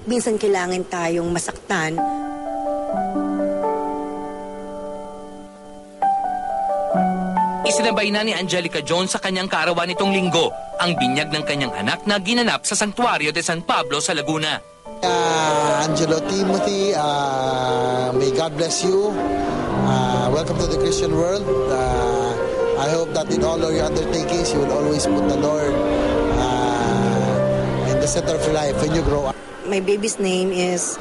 minsan kailangan tayong masaktan. Isinabay na ni Angelica Jones sa kanyang kaarawan nitong linggo ang binyag ng kanyang anak na ginanap sa Santuario de San Pablo sa Laguna. Angelo Timothy, may God bless you. Welcome to the Christian world. I hope that in all of your undertakings, you will always put the Lord in the center of your life when you grow up. My baby's name is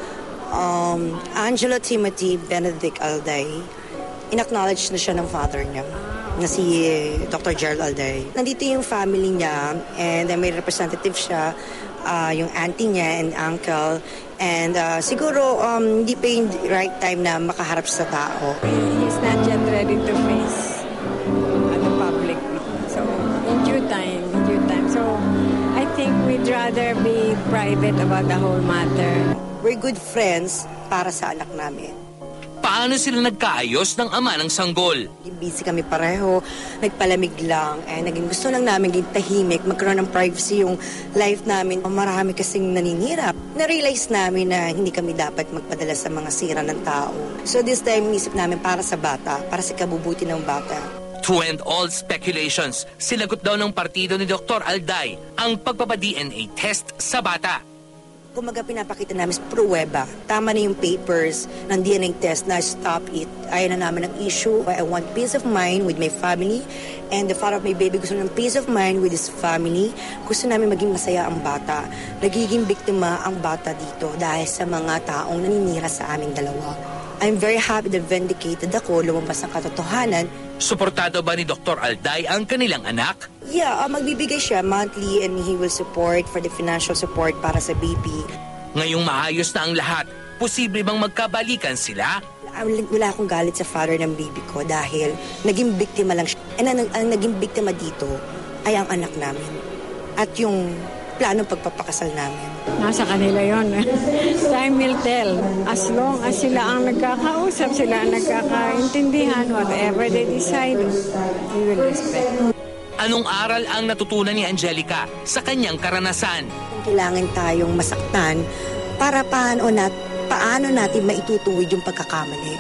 Angelo Timothy Benedict Alday. In-acknowledge na siya ng father niya, na si Dr. Gerald Alday. Nandito yung family niya, and may representative siya, yung auntie niya and uncle. And siguro, hindi pa yung right time na makaharap sa tao. He's not yet ready to face the public. So, in due time. So, I think we'd rather be private about the whole matter. We're good friends para sa anak namin. Paano sila nagkaayos ng ama ng sanggol? Busy kami pareho, nagpalamig lang, naging gusto lang namin din tahimik, magkaroon ng privacy yung life namin. Marami kasing naninirap. Na-realize namin na hindi kami dapat magpadala sa mga sira ng tao. So this time, inisip namin para sa bata, para sa kabubuti ng bata. To end all speculations, sinagot daw ng partido ni Dr. Alday ang pagpapa-DNA test sa bata. Kumaga pinapakita namin sa pruweba. Tama na yung papers ng DNA test na stop it. Ayaw na namin ang issue. I want peace of mind with my family. And the father of my baby gusto ng peace of mind with his family. Gusto namin maging masaya ang bata. Nagiging biktima ang bata dito dahil sa mga taong naninira sa aming dalawa. I'm very happy that vindicated ako, lumabas ang katotohanan. Suportado ba ni Dr. Alday ang kanilang anak? Yeah, magbibigay siya monthly and he will support for the financial support para sa baby. Ngayong maayos na ang lahat, posible bang magkabalikan sila? Wala akong galit sa father ng baby ko dahil naging biktima lang siya. And ang naging biktima dito ay ang anak namin. At yung planong pagpapakasal namin. Nasa kanila yon. Time will tell. As long as sila ang nagkakausap, sila ang nagkakaintindihan, whatever they decide, we will respect. Anong aral ang natutunan ni Angelica sa kanyang karanasan? Kailangan tayong masaktan para paano natin maitutuwid yung pagkakamali.